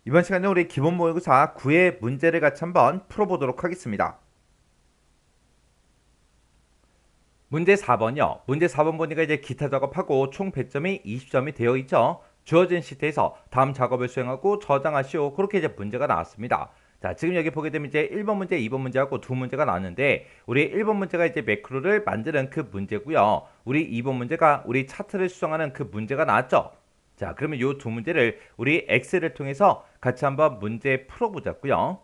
이번 시간에 우리 기본 모의고사 9의 문제를 같이 한번 풀어보도록 하겠습니다. 문제 4번이요. 문제 4번 보니까 이제 기타 작업하고 총 배점이 20점이 되어 있죠. 주어진 시트에서 다음 작업을 수행하고 저장하시오. 그렇게 이제 문제가 나왔습니다. 자, 지금 여기 보게 되면 이제 1번 문제, 2번 문제하고 두 문제가 나왔는데 우리 1번 문제가 이제 매크로를 만드는 그 문제고요. 우리 2번 문제가 우리 차트를 수정하는 그 문제가 나왔죠. 자, 그러면 이 두 문제를 우리 엑셀을 통해서 같이 한번 문제 풀어보자고요.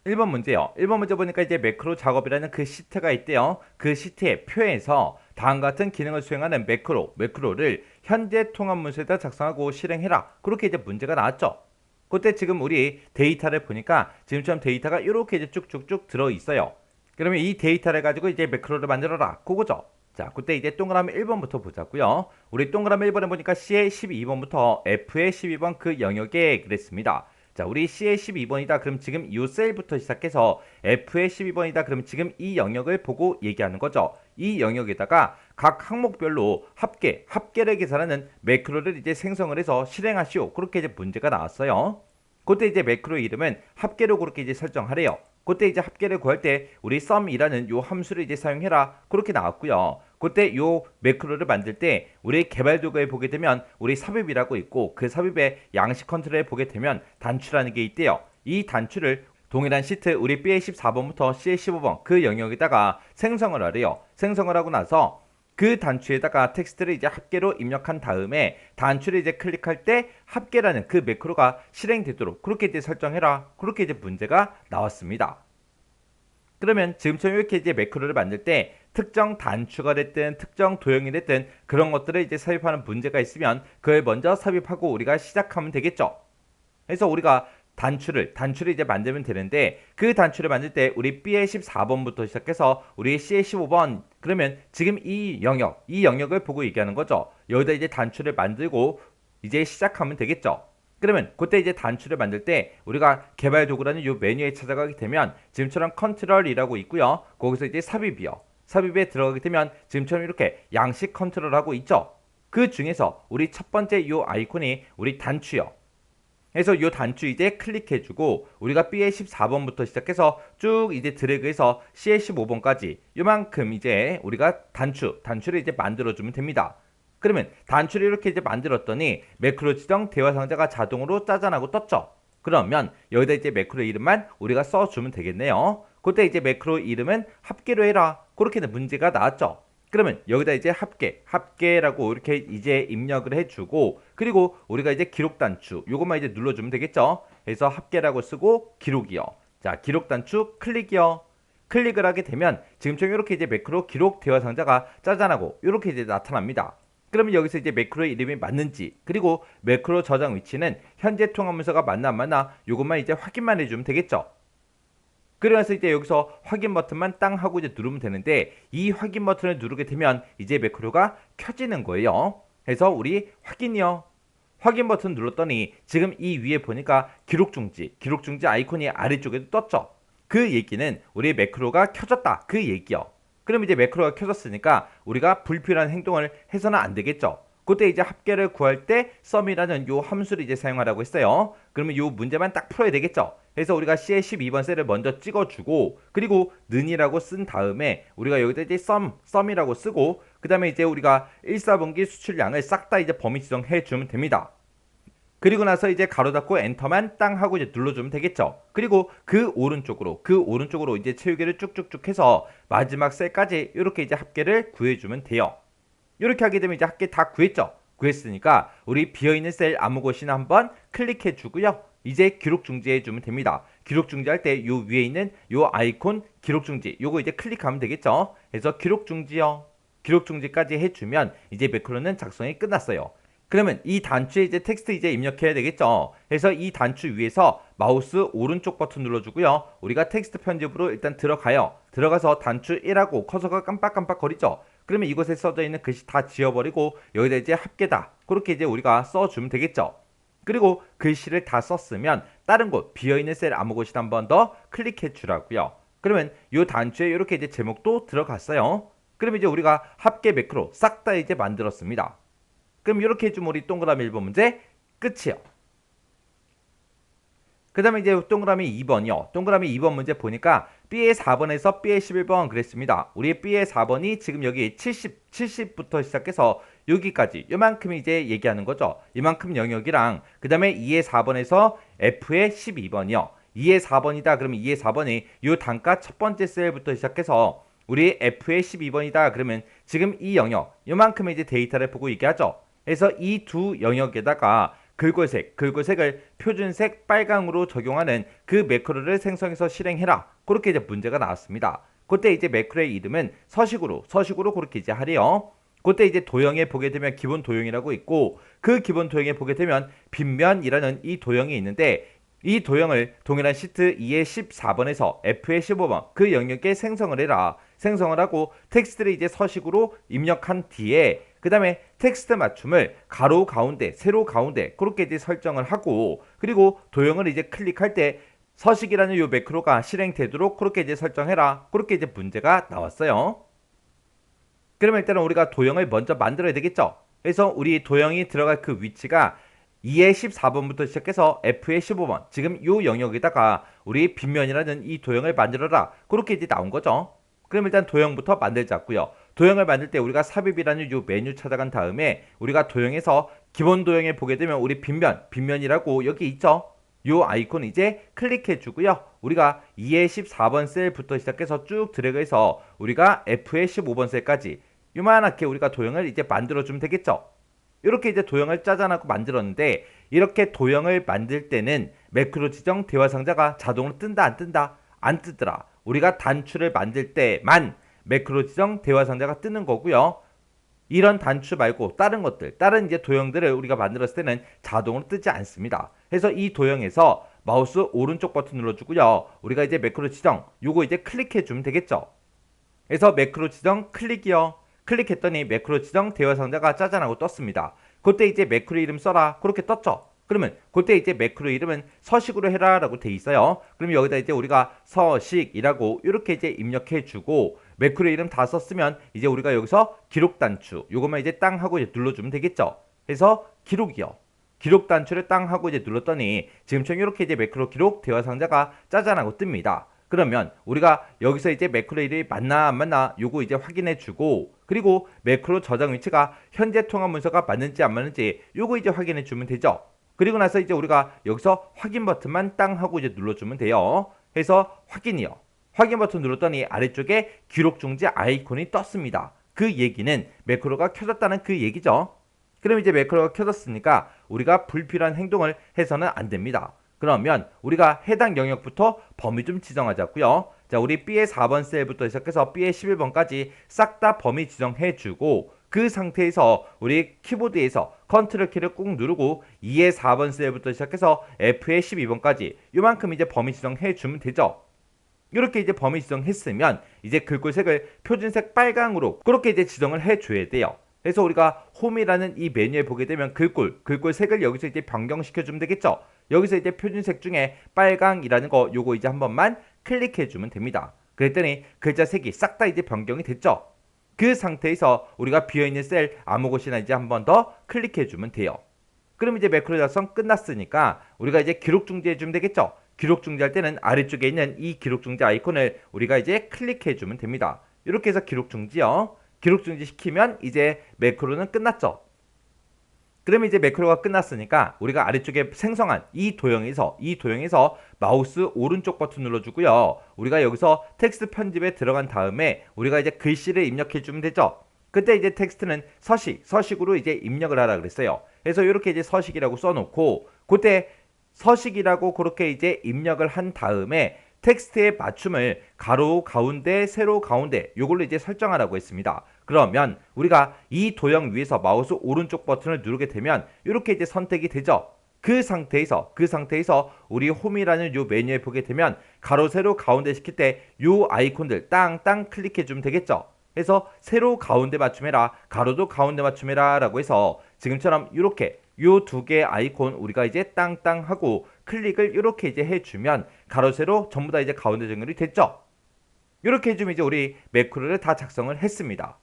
1번 문제요. 1번 문제 보니까 이제 매크로 작업이라는 그 시트가 있대요. 그 시트의 표에서 다음과 같은 기능을 수행하는 매크로를 현재 통합 문서에다 작성하고 실행해라. 그렇게 이제 문제가 나왔죠. 그때 지금 우리 데이터를 보니까 지금처럼 데이터가 이렇게 이제 쭉쭉쭉 들어 있어요. 그러면 이 데이터를 가지고 이제 매크로를 만들어라. 그거죠. 자, 그때 이제 동그라미 1번부터 보자고요. 우리 동그라미 1번에 보니까 C의 12번부터 F의 12번 그 영역에 그랬습니다. 자, 우리 C의 12번이다. 그럼 지금 이 셀부터 시작해서 F의 12번이다. 그럼 지금 이 영역을 보고 얘기하는 거죠. 이 영역에다가 각 항목별로 합계를 계산하는 매크로를 이제 생성을 해서 실행하시오. 그렇게 이제 문제가 나왔어요. 그때 이제 매크로 이름은 합계로 그렇게 이제 설정하래요. 그때 이제 합계를 구할 때 우리 sum이라는 요 함수를 이제 사용해라. 그렇게 나왔고요. 그때 요 매크로를 만들 때 우리 개발 도구에 보게 되면 우리 삽입이라고 있고 그 삽입의 양식 컨트롤에 보게 되면 단추라는 게 있대요. 이 단추를 동일한 시트 우리 B의 14번부터 C의 15번 그 영역에다가 생성을 하래요. 생성을 하고 나서 그 단추에다가 텍스트를 이제 합계로 입력한 다음에 단추를 이제 클릭할 때 합계라는 그 매크로가 실행되도록 그렇게 이제 설정해라. 그렇게 이제 문제가 나왔습니다. 그러면 지금처럼 이렇게 이제 매크로를 만들 때 특정 단추가 됐든 특정 도형이 됐든 그런 것들을 이제 삽입하는 문제가 있으면 그걸 먼저 삽입하고 우리가 시작하면 되겠죠. 그래서 우리가 단추를 이제 만들면 되는데 그 단추를 만들 때 우리 B의 14번부터 시작해서 우리 C의 15번 그러면 지금 이 영역을 보고 얘기하는 거죠. 여기다 이제 단추를 만들고 이제 시작하면 되겠죠. 그러면 그때 이제 단추를 만들 때 우리가 개발 도구라는 이 메뉴에 찾아가게 되면 지금처럼 컨트롤이라고 있고요. 거기서 이제 삽입이요. 삽입에 들어가게 되면 지금처럼 이렇게 양식 컨트롤하고 있죠. 그 중에서 우리 첫 번째 이 아이콘이 우리 단추요. 그래서 이 단추 이제 클릭해주고 우리가 B의 14번부터 시작해서 쭉 이제 드래그해서 C의 15번까지 요만큼 이제 우리가 단추를 이제 만들어주면 됩니다. 그러면 단추를 이렇게 이제 만들었더니 매크로 지정 대화 상자가 자동으로 짜잔하고 떴죠. 그러면 여기다 이제 매크로 이름만 우리가 써주면 되겠네요. 그때 이제 매크로 이름은 합계로 해라. 그렇게 문제가 나왔죠. 그러면 여기다 이제 합계라고 이렇게 이제 입력을 해주고 그리고 우리가 이제 기록 단추 요것만 이제 눌러주면 되겠죠. 그래서 합계라고 쓰고 기록이요. 자, 기록 단추 클릭이요. 클릭을 하게 되면 지금처럼 이렇게 이제 매크로 기록 대화 상자가 짜잔하고 이렇게 이제 나타납니다. 그러면 여기서 이제 매크로의 이름이 맞는지 그리고 매크로 저장 위치는 현재 통합 문서가 맞나 안 맞나 요것만 이제 확인만 해주면 되겠죠. 그래서 이제 여기서 확인 버튼만 땅 하고 이제 누르면 되는데 이 확인 버튼을 누르게 되면 이제 매크로가 켜지는 거예요. 그래서 우리 확인이요. 확인 버튼 눌렀더니 지금 이 위에 보니까 기록 중지 아이콘이 아래쪽에도 떴죠. 그 얘기는 우리 매크로가 켜졌다. 그 얘기요. 그럼 이제 매크로가 켜졌으니까 우리가 불필요한 행동을 해서는 안 되겠죠. 그때 이제 합계를 구할 때 sum이라는 요 함수를 이제 사용하라고 했어요. 그러면 요 문제만 딱 풀어야 되겠죠. 그래서 우리가 C의 12번 셀을 먼저 찍어주고 그리고 는이라고 쓴 다음에 우리가 여기다 이제 sum이라고 쓰고 그 다음에 이제 우리가 1사분기 수출량을 싹 다 이제 범위 지정해 주면 됩니다. 그리고 나서 이제 가로 닫고 엔터만 땅 하고 이제 눌러주면 되겠죠. 그리고 그 오른쪽으로 이제 채우기를 쭉쭉쭉 해서 마지막 셀까지 이렇게 이제 합계를 구해주면 돼요. 이렇게 하게 되면 이제 합계 다 구했죠. 구했으니까 우리 비어있는 셀 아무 곳이나 한번 클릭해 주고요. 이제 기록 중지해 주면 됩니다. 기록 중지할 때 요 위에 있는 요 아이콘 기록 중지 요거 이제 클릭하면 되겠죠. 그래서 기록 중지요. 기록 중지까지 해주면 이제 매크로는 작성이 끝났어요. 그러면 이 단추에 이제 텍스트 이제 입력해야 되겠죠. 그래서 이 단추 위에서 마우스 오른쪽 버튼 눌러주고요. 우리가 텍스트 편집으로 일단 들어가요. 들어가서 단추 1하고 커서가 깜빡깜빡 거리죠. 그러면 이곳에 써져 있는 글씨 다 지워버리고 여기다 이제 합계다. 그렇게 이제 우리가 써주면 되겠죠. 그리고 글씨를 다 썼으면 다른 곳 비어있는 셀 아무 곳이나 한 번 더 클릭해 주라고요. 그러면 이 단추에 이렇게 이제 제목도 들어갔어요. 그러면 이제 우리가 합계 매크로 싹 다 이제 만들었습니다. 그럼 이렇게 해주면 우리 동그라미 1번 문제 끝이요. 그 다음에 이제 동그라미 2번이요. 동그라미 2번 문제 보니까 B의 4번에서 B의 11번 그랬습니다. 우리 B의 4번이 지금 여기 70부터 시작해서 여기까지 요만큼 이제 얘기하는 거죠. 이만큼 영역이랑 그 다음에 2의 4번에서 F의 12번이요. 2의 4번이다. 그러면 2의 4번이 요 단가 첫 번째 셀부터 시작해서 우리 F의 12번이다. 그러면 지금 이 영역 요만큼의 이제 데이터를 보고 얘기하죠. 그래서 이 두 영역에다가 긁골색을 표준색 빨강으로 적용하는 그 매크로를 생성해서 실행해라. 그렇게 이제 문제가 나왔습니다. 그때 이제 매크로의 이름은 서식으로 그렇게 이제 하래요. 그때 이제 도형에 보게 되면 기본 도형이라고 있고 그 기본 도형에 보게 되면 빗면이라는 이 도형이 있는데 이 도형을 동일한 시트 2의 14번에서 F의 15번 그 영역에 생성을 해라. 생성을 하고 텍스트를 이제 서식으로 입력한 뒤에 그 다음에 텍스트 맞춤을 가로 가운데, 세로 가운데 그렇게 이제 설정을 하고 그리고 도형을 이제 클릭할 때 서식이라는 요 매크로가 실행되도록 그렇게 이제 설정해라. 그렇게 이제 문제가 나왔어요. 그러면 일단은 우리가 도형을 먼저 만들어야 되겠죠. 그래서 우리 도형이 들어갈 그 위치가 2의 14번부터 시작해서 F의 15번 지금 요 영역에다가 우리 빗면이라는 이 도형을 만들어라. 그렇게 이제 나온 거죠. 그럼 일단 도형부터 만들자고요. 도형을 만들 때 우리가 삽입이라는 요 메뉴 찾아간 다음에 우리가 도형에서 기본 도형에 보게 되면 우리 빗면이라고 여기 있죠. 요 아이콘 이제 클릭해 주고요. 우리가 2의 14번 셀부터 시작해서 쭉 드래그해서 우리가 F의 15번 셀까지 요만하게 우리가 도형을 이제 만들어 주면 되겠죠. 이렇게 이제 도형을 짜잔하고 만들었는데 이렇게 도형을 만들 때는 매크로 지정 대화 상자가 자동으로 뜬다 안 뜬다? 안 뜨더라. 우리가 단추를 만들 때만 매크로 지정 대화 상자가 뜨는 거고요. 이런 단추 말고 다른 것들, 다른 이제 도형들을 우리가 만들었을 때는 자동으로 뜨지 않습니다. 그래서 이 도형에서 마우스 오른쪽 버튼 눌러주고요. 우리가 이제 매크로 지정, 요거 이제 클릭해 주면 되겠죠. 그래서 매크로 지정 클릭이요. 클릭했더니 매크로 지정 대화 상자가 짜잔하고 떴습니다. 그때 이제 매크로 이름 써라. 그렇게 떴죠. 그러면 그때 이제 매크로 이름은 서식으로 해라 라고 돼 있어요. 그럼 여기다 이제 우리가 서식이라고 이렇게 이제 입력해 주고 매크로 이름 다 썼으면 이제 우리가 여기서 기록 단추 요것만 이제 땅 하고 이제 눌러주면 되겠죠. 그래서 기록이요. 기록 단추를 땅 하고 이제 눌렀더니 지금처럼 이렇게 이제 매크로 기록 대화 상자가 짜잔하고 뜹니다. 그러면 우리가 여기서 이제 매크로 이름이 맞나 안 맞나 요거 이제 확인해 주고 그리고 매크로 저장 위치가 현재 통합 문서가 맞는지 안 맞는지 요거 이제 확인해 주면 되죠. 그리고 나서 이제 우리가 여기서 확인 버튼만 땅 하고 이제 눌러주면 돼요. 해서 확인이요. 확인 버튼 눌렀더니 아래쪽에 기록 중지 아이콘이 떴습니다. 그 얘기는 매크로가 켜졌다는 그 얘기죠. 그럼 이제 매크로가 켜졌으니까 우리가 불필요한 행동을 해서는 안 됩니다. 그러면 우리가 해당 영역부터 범위 좀 지정하자고요. 자, 우리 B의 4번 셀부터 시작해서 B의 11번까지 싹 다 범위 지정해주고 그 상태에서 우리 키보드에서 컨트롤 키를 꾹 누르고 2의 4번 셀부터 시작해서 F의 12번까지 요만큼 이제 범위 지정해주면 되죠. 이렇게 이제 범위 지정했으면 이제 글꼴색을 표준색 빨강으로 그렇게 이제 지정을 해줘야 돼요. 그래서 우리가 홈이라는 이 메뉴에 보게 되면 글꼴색을 여기서 이제 변경시켜 주면 되겠죠. 여기서 이제 표준색 중에 빨강이라는 거 요거 이제 한 번만 클릭해 주면 됩니다. 그랬더니 글자 색이 싹 다 이제 변경이 됐죠. 그 상태에서 우리가 비어있는 셀 아무 곳이나 이제 한 번 더 클릭해 주면 돼요. 그럼 이제 매크로 작성 끝났으니까 우리가 이제 기록 중지해 주면 되겠죠. 기록 중지할 때는 아래쪽에 있는 이 기록 중지 아이콘을 우리가 이제 클릭해 주면 됩니다. 이렇게 해서 기록 중지요. 기록 중지 시키면 이제 매크로는 끝났죠. 그러면 이제 매크로가 끝났으니까 우리가 아래쪽에 생성한 이 도형에서 마우스 오른쪽 버튼 눌러주고요. 우리가 여기서 텍스트 편집에 들어간 다음에 우리가 이제 글씨를 입력해 주면 되죠. 그때 이제 텍스트는 서식으로 이제 입력을 하라 그랬어요. 그래서 이렇게 이제 서식이라고 써놓고 그때 서식이라고 그렇게 이제 입력을 한 다음에 텍스트의 맞춤을 가로 가운데, 세로 가운데 요걸로 이제 설정하라고 했습니다. 그러면 우리가 이 도형 위에서 마우스 오른쪽 버튼을 누르게 되면 이렇게 이제 선택이 되죠. 그 상태에서 우리 홈이라는 요 메뉴에 보게 되면 가로, 세로 가운데 시킬 때 요 아이콘들 땅땅 클릭해 주면 되겠죠. 그래서 세로 가운데 맞춤해라, 가로도 가운데 맞춤해라 라고 해서 지금처럼 이렇게 요 두 개의 아이콘 우리가 이제 땅땅 하고 클릭을 이렇게 이제 해주면 가로 세로 전부 다 이제 가운데 정렬이 됐죠. 이렇게 해주면 이제 우리 매크로를 다 작성을 했습니다.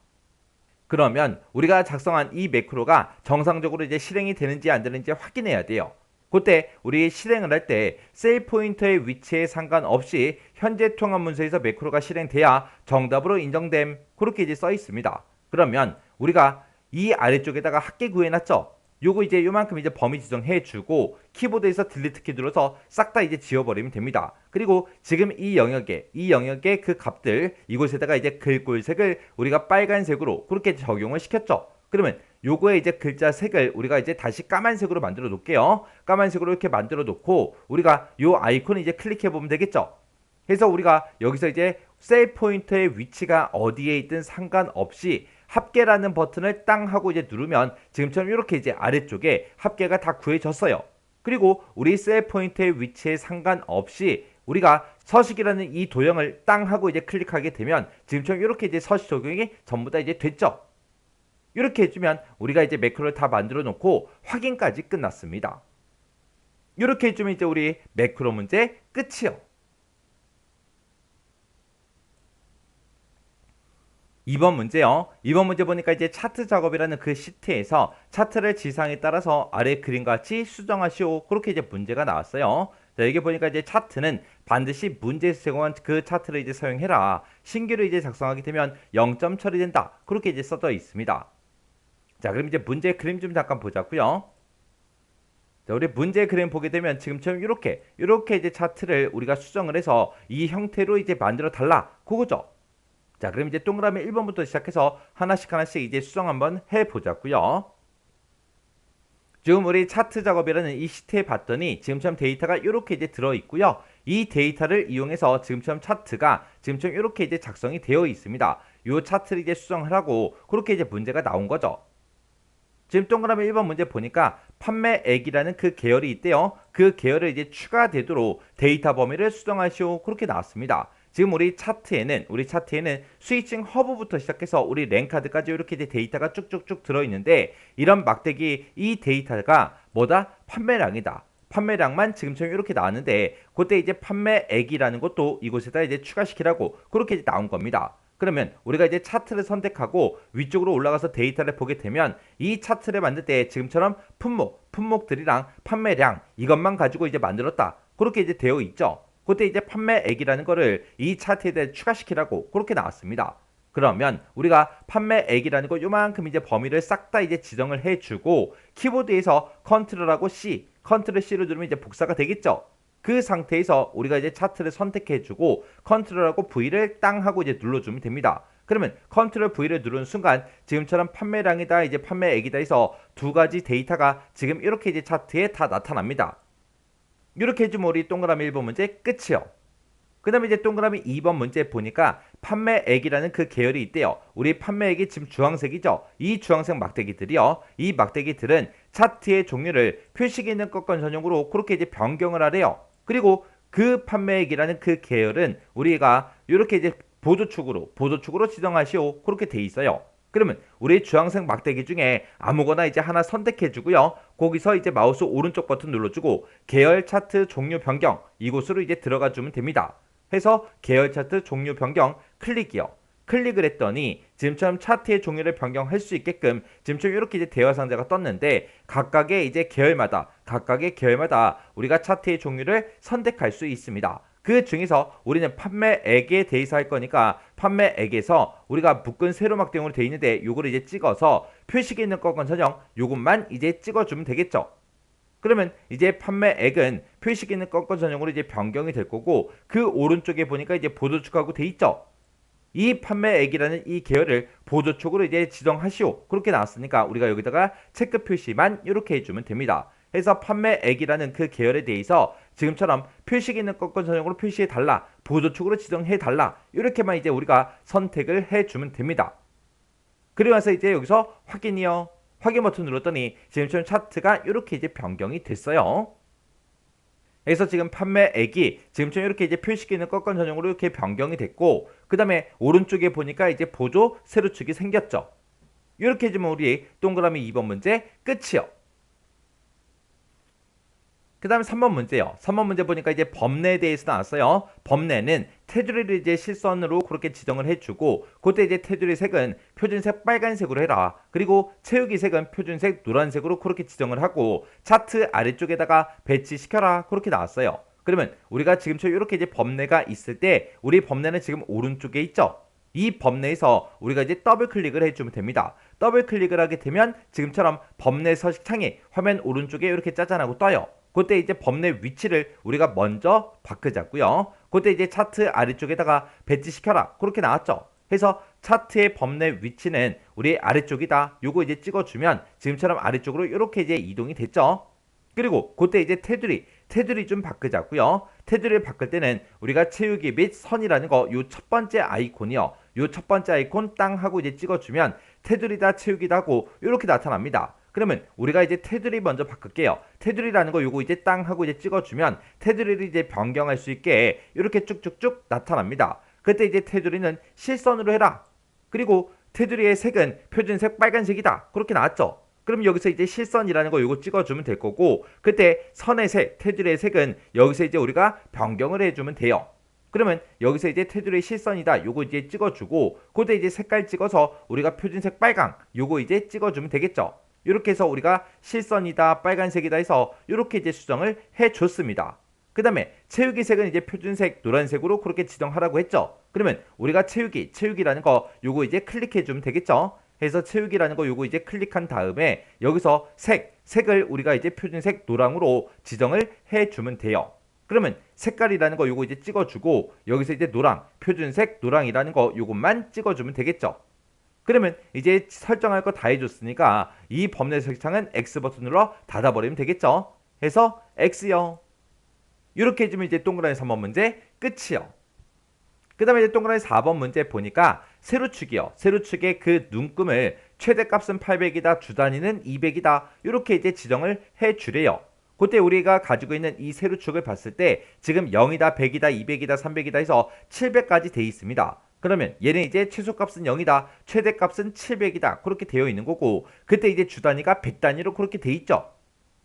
그러면 우리가 작성한 이 매크로가 정상적으로 이제 실행이 되는지 안 되는지 확인해야 돼요. 그때 우리 실행을 할 때 셀 포인터의 위치에 상관없이 현재 통합 문서에서 매크로가 실행돼야 정답으로 인정됨. 그렇게 이제 써 있습니다. 그러면 우리가 이 아래쪽에다가 합계 구해놨죠. 요거 이제 요만큼 이제 범위 지정해 주고 키보드에서 딜리트 키 눌러서 싹 다 이제 지워버리면 됩니다. 그리고 지금 이 영역에 그 값들 이곳에다가 이제 글꼴색을 우리가 빨간색으로 그렇게 적용을 시켰죠. 그러면 요거에 이제 글자 색을 우리가 이제 다시 까만색으로 만들어 놓을게요. 까만색으로 이렇게 만들어 놓고 우리가 요 아이콘을 이제 클릭해 보면 되겠죠. 그래서 우리가 여기서 이제 셀 포인터의 위치가 어디에 있든 상관없이 합계라는 버튼을 땅 하고 이제 누르면 지금처럼 이렇게 이제 아래쪽에 합계가 다 구해졌어요. 그리고 우리 셀 포인터의 위치에 상관없이 우리가 서식이라는 이 도형을 땅 하고 이제 클릭하게 되면 지금처럼 이렇게 이제 서식 적용이 전부 다 이제 됐죠. 이렇게 해주면 우리가 이제 매크로를 다 만들어 놓고 확인까지 끝났습니다. 이렇게 해주면 이제 우리 매크로 문제 끝이요. 2번 문제요. 2번 문제 보니까 이제 차트 작업이라는 그 시트에서 차트를 지상에 따라서 아래 그림과 같이 수정하시오. 그렇게 이제 문제가 나왔어요. 자, 여기 보니까 이제 차트는 반드시 문제에서 제공한 그 차트를 이제 사용해라. 신규로 이제 작성하게 되면 0점 처리된다. 그렇게 이제 써져 있습니다. 자, 그럼 이제 문제 그림 좀 잠깐 보자고요. 자, 우리 문제 그림 보게 되면 지금처럼 이렇게 이제 차트를 우리가 수정을 해서 이 형태로 이제 만들어 달라. 그거죠. 자, 그럼 이제 동그라미 1번부터 시작해서 하나씩 이제 수정 한번 해보자고요. 지금 우리 차트 작업이라는 이 시트에 봤더니 지금처럼 데이터가 이렇게 이제 들어있고요. 이 데이터를 이용해서 지금처럼 차트가 지금처럼 이렇게 이제 작성이 되어 있습니다. 이 차트를 이제 수정을 하고 그렇게 이제 문제가 나온 거죠. 지금 동그라미 1번 문제 보니까 판매액이라는 그 계열이 있대요. 그 계열을 이제 추가되도록 데이터 범위를 수정하시오. 그렇게 나왔습니다. 지금 우리 차트에는 스위칭 허브부터 시작해서 우리 랭카드까지 이렇게 이제 데이터가 쭉쭉쭉 들어있는데 이런 막대기 이 데이터가 뭐다? 판매량이다. 판매량만 지금처럼 이렇게 나왔는데 그때 이제 판매액이라는 것도 이곳에다 이제 추가시키라고 그렇게 이제 나온 겁니다. 그러면 우리가 이제 차트를 선택하고 위쪽으로 올라가서 데이터를 보게 되면 이 차트를 만들 때 지금처럼 품목들이랑 판매량 이것만 가지고 이제 만들었다. 그렇게 이제 되어 있죠. 그때 이제 판매액이라는 거를 이 차트에 대해 추가시키라고 그렇게 나왔습니다. 그러면 우리가 판매액이라는 거 요만큼 이제 범위를 싹 다 이제 지정을 해주고 키보드에서 컨트롤하고 C, 컨트롤 C를 누르면 이제 복사가 되겠죠. 그 상태에서 우리가 이제 차트를 선택해주고 컨트롤하고 V를 땅 하고 이제 눌러주면 됩니다. 그러면 컨트롤 V를 누르는 순간 지금처럼 판매량이다 이제 판매액이다 해서 두 가지 데이터가 지금 이렇게 이제 차트에 다 나타납니다. 이렇게 해주면 우리 동그라미 1번 문제 끝이요. 그 다음에 이제 동그라미 2번 문제 보니까 판매액이라는 그 계열이 있대요. 우리 판매액이 지금 주황색이죠. 이 주황색 막대기들이요. 이 막대기들은 차트의 종류를 표식이 있는 것건 전용으로 그렇게 이제 변경을 하래요. 그리고 그 판매액이라는 그 계열은 우리가 이렇게 이제 보조축으로 지정하시오. 그렇게 돼 있어요. 그러면 우리 주황색 막대기 중에 아무거나 이제 하나 선택해 주고요. 거기서 이제 마우스 오른쪽 버튼 눌러주고 계열 차트 종류 변경 이곳으로 이제 들어가 주면 됩니다. 해서 계열 차트 종류 변경 클릭이요. 클릭을 했더니 지금처럼 차트의 종류를 변경할 수 있게끔 지금처럼 이렇게 이제 대화 상자가 떴는데 각각의 계열마다 우리가 차트의 종류를 선택할 수 있습니다. 그 중에서 우리는 판매액에 대해서 할 거니까 판매액에서 우리가 묶은 세로 막대용으로 되어 있는데 요거를 이제 찍어서 표식이 있는 것건 전용 요것만 이제 찍어주면 되겠죠. 그러면 이제 판매액은 표식이 있는 것건 전용으로 이제 변경이 될 거고 그 오른쪽에 보니까 이제 보조축하고 돼 있죠. 이 판매액이라는 이 계열을 보조축으로 이제 지정하시오. 그렇게 나왔으니까 우리가 여기다가 체크 표시만 이렇게 해주면 됩니다. 해서 판매액이라는 그 계열에 대해서 지금처럼 표식 있는 것건 전용으로 표시해 달라, 보조축으로 지정해 달라 이렇게만 이제 우리가 선택을 해주면 됩니다. 그리고 나서 이제 여기서 확인이요. 확인 버튼 눌렀더니 지금처럼 차트가 이렇게 이제 변경이 됐어요. 그래서 지금 판매액이 지금처럼 이렇게 이제 표식 있는 것건 전용으로 이렇게 변경이 됐고 그 다음에 오른쪽에 보니까 이제 보조 세로축이 생겼죠. 이렇게 해주면 우리 동그라미 2번 문제 끝이요. 그 다음에 3번 문제요. 3번 문제 보니까 이제 범례에 대해서 나왔어요. 범례는 테두리를 이제 실선으로 그렇게 지정을 해주고, 그때 이제 테두리 색은 표준색 빨간색으로 해라. 그리고 채우기 색은 표준색 노란색으로 그렇게 지정을 하고, 차트 아래쪽에다가 배치시켜라. 그렇게 나왔어요. 그러면 우리가 지금처럼 이렇게 이제 범례가 있을 때, 우리 범례는 지금 오른쪽에 있죠. 이 범례에서 우리가 이제 더블 클릭을 해주면 됩니다. 더블 클릭을 하게 되면 지금처럼 범례 서식창이 화면 오른쪽에 이렇게 짜잔하고 떠요. 그때 이제 범례 위치를 우리가 먼저 바꾸자고요. 그때 이제 차트 아래쪽에다가 배치시켜라. 그렇게 나왔죠. 그래서 차트의 범례 위치는 우리 아래쪽이다. 요거 이제 찍어주면 지금처럼 아래쪽으로 이렇게 이제 이동이 됐죠. 그리고 그때 이제 테두리 좀 바꾸자고요. 테두리를 바꿀 때는 우리가 채우기 및 선이라는 거 요 첫 번째 아이콘이요. 요 첫 번째 아이콘 땅 하고 이제 찍어주면 테두리다 채우기다 하고 이렇게 나타납니다. 그러면 우리가 이제 테두리 먼저 바꿀게요. 테두리라는 거 요거 이제 땅 하고 이제 찍어주면 테두리를 이제 변경할 수 있게 이렇게 쭉쭉쭉 나타납니다. 그때 이제 테두리는 실선으로 해라. 그리고 테두리의 색은 표준색 빨간색이다. 그렇게 나왔죠. 그럼 여기서 이제 실선이라는 거 요거 찍어주면 될 거고, 그때 선의 색, 테두리의 색은 여기서 이제 우리가 변경을 해주면 돼요. 그러면 여기서 이제 테두리 실선이다. 요거 이제 찍어주고, 그때 이제 색깔 찍어서 우리가 표준색 빨강 요거 이제 찍어주면 되겠죠. 이렇게 해서 우리가 실선이다, 빨간색이다 해서 이렇게 이제 수정을 해줬습니다. 그 다음에 채우기 색은 이제 표준색 노란색으로 그렇게 지정하라고 했죠. 그러면 우리가 채우기라는 거 요거 이제 클릭해주면 되겠죠. 해서 채우기라는 거 요거 이제 클릭한 다음에 여기서 색을 우리가 이제 표준색 노랑으로 지정을 해주면 돼요. 그러면 색깔이라는 거 요거 이제 찍어주고, 여기서 이제 노랑, 표준색 노랑이라는 거 요것만 찍어주면 되겠죠. 그러면 이제 설정할 거 다 해줬으니까 이 범례 설정은 X 버튼으로 닫아버리면 되겠죠. 해서 X요. 이렇게 해주면 이제 동그라미 3번 문제 끝이요. 그 다음에 이제 동그라미 4번 문제 보니까 세로축이요. 세로축의 그 눈금을 최대값은 800이다, 주단위는 200이다. 이렇게 이제 지정을 해주래요. 그때 우리가 가지고 있는 이 세로축을 봤을 때 지금 0이다, 100이다, 200이다, 300이다 해서 700까지 돼 있습니다. 그러면 얘는 이제 최소값은 0이다, 최대값은 700이다. 그렇게 되어 있는 거고, 그때 이제 주단위가 100단위로 그렇게 돼 있죠.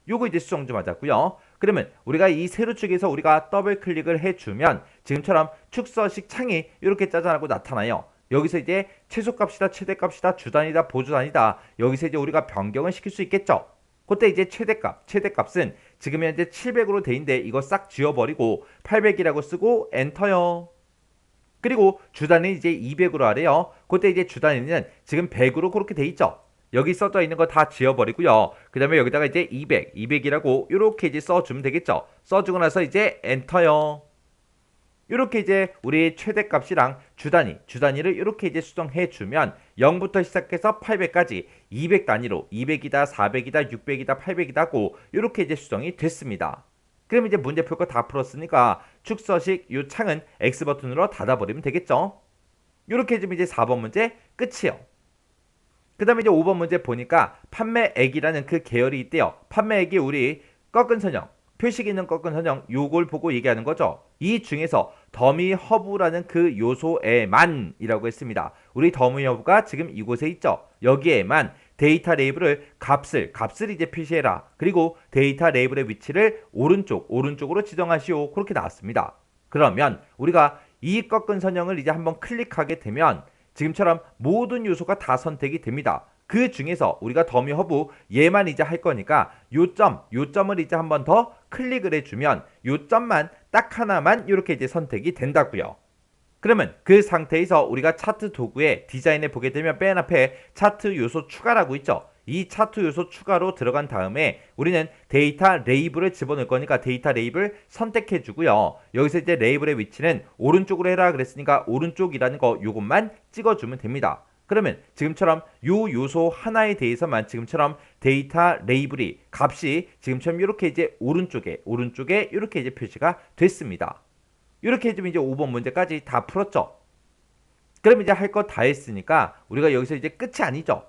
요거 이제 수정 좀 하자고요. 그러면 우리가 이 세로축에서 우리가 더블 클릭을 해주면 지금처럼 축서식 창이 이렇게 짜잔하고 나타나요. 여기서 이제 최소값이다, 최대값이다, 주단위다, 보주단위다. 여기서 이제 우리가 변경을 시킬 수 있겠죠. 그때 이제 최대값은 지금 현재 700으로 돼 있는데 이거 싹 지워버리고 800이라고 쓰고 엔터요. 그리고 주단위 이제 200으로 하래요. 그때 이제 주단위는 지금 100으로 그렇게 돼 있죠. 여기 써져 있는 거 다 지워버리고요. 그 다음에 여기다가 이제 200이라고 이렇게 이제 써주면 되겠죠. 써주고 나서 이제 엔터요. 이렇게 이제 우리 최대값이랑 주단위를 이렇게 이제 수정해주면 0부터 시작해서 800까지 200단위로 200이다, 400이다, 600이다, 800이다 하고 이렇게 이제 수정이 됐습니다. 그럼 이제 문제 풀 거 다 풀었으니까 축서식 이 창은 X 버튼으로 닫아버리면 되겠죠. 이렇게 해주면 이제 4번 문제 끝이요. 그 다음에 이제 5번 문제 보니까 판매액이라는 그 계열이 있대요. 판매액이 우리 꺾은 선형, 표식 있는 꺾은 선형 요걸 보고 얘기하는 거죠. 이 중에서 더미 허브라는 그 요소에만이라고 했습니다. 우리 더미 허브가 지금 이곳에 있죠. 여기에만 데이터 레이블을 값을 이제 표시해라. 그리고 데이터 레이블의 위치를 오른쪽으로 지정하시오. 그렇게 나왔습니다. 그러면 우리가 이 꺾은 선형을 이제 한번 클릭하게 되면 지금처럼 모든 요소가 다 선택이 됩니다. 그 중에서 우리가 더미 허브 얘만 이제 할 거니까 요점을 이제 한번 더 클릭을 해주면 요점만 딱 하나만 이렇게 이제 선택이 된다고요. 그러면 그 상태에서 우리가 차트 도구의 디자인에 보게 되면 맨 앞에 차트 요소 추가라고 있죠. 이 차트 요소 추가로 들어간 다음에 우리는 데이터 레이블을 집어넣을 거니까 데이터 레이블 선택해 주고요. 여기서 이제 레이블의 위치는 오른쪽으로 해라 그랬으니까 오른쪽이라는 거 요것만 찍어주면 됩니다. 그러면 지금처럼 요 요소 하나에 대해서만 지금처럼 데이터 레이블이 값이 지금처럼 이렇게 이제 오른쪽에 이렇게 이제 표시가 됐습니다. 이렇게 해주면 이제 5번 문제까지 다 풀었죠. 그럼 이제 할 거 다 했으니까 우리가 여기서 이제 끝이 아니죠.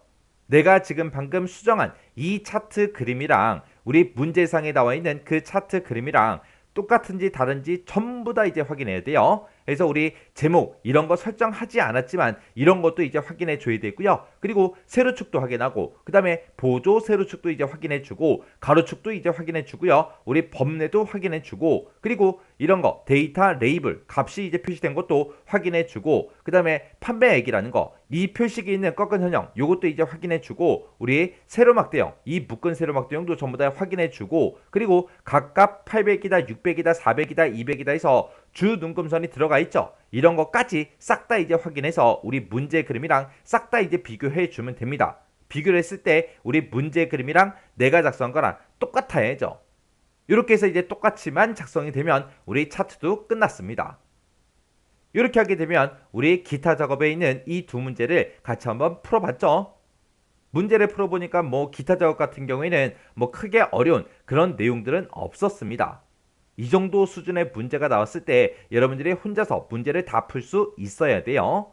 내가 지금 방금 수정한 이 차트 그림이랑 우리 문제상에 나와 있는 그 차트 그림이랑 똑같은지 다른지 전부 다 이제 확인해야 돼요. 그래서 우리 제목 이런 거 설정하지 않았지만 이런 것도 이제 확인해 줘야 되고요. 그리고 세로축도 확인하고 그 다음에 보조 세로축도 이제 확인해주고 가로축도 이제 확인해주고요. 우리 범례도 확인해주고 그리고 이런 거 데이터 레이블 값이 이제 표시된 것도 확인해주고 그 다음에 판매액이라는 거 이 표식이 있는 꺾은 현형 요것도 이제 확인해주고 우리 세로막 대형 이 묶은 세로막 대형도 전부 다 확인해주고 그리고 각각 800이다 600이다 400이다 200이다 해서 주 눈금선이 들어가 있죠. 이런 것까지 싹 다 이제 확인해서 우리 문제 그림이랑 싹 다 이제 비교해 주면 됩니다. 비교를 했을 때 우리 문제 그림이랑 내가 작성한 거랑 똑같아야죠. 이렇게 해서 이제 똑같이만 작성이 되면 우리 차트도 끝났습니다. 이렇게 하게 되면 우리 기타 작업에 있는 이 두 문제를 같이 한번 풀어봤죠. 문제를 풀어보니까 뭐 기타 작업 같은 경우에는 뭐 크게 어려운 그런 내용들은 없었습니다. 이 정도 수준의 문제가 나왔을 때 여러분들이 혼자서 문제를 다 풀 수 있어야 돼요.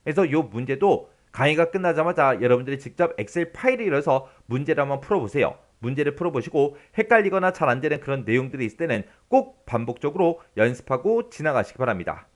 그래서 이 문제도 강의가 끝나자마자 여러분들이 직접 엑셀 파일을 열어서 문제를 한번 풀어보세요. 문제를 풀어보시고 헷갈리거나 잘 안 되는 그런 내용들이 있을 때는 꼭 반복적으로 연습하고 지나가시기 바랍니다.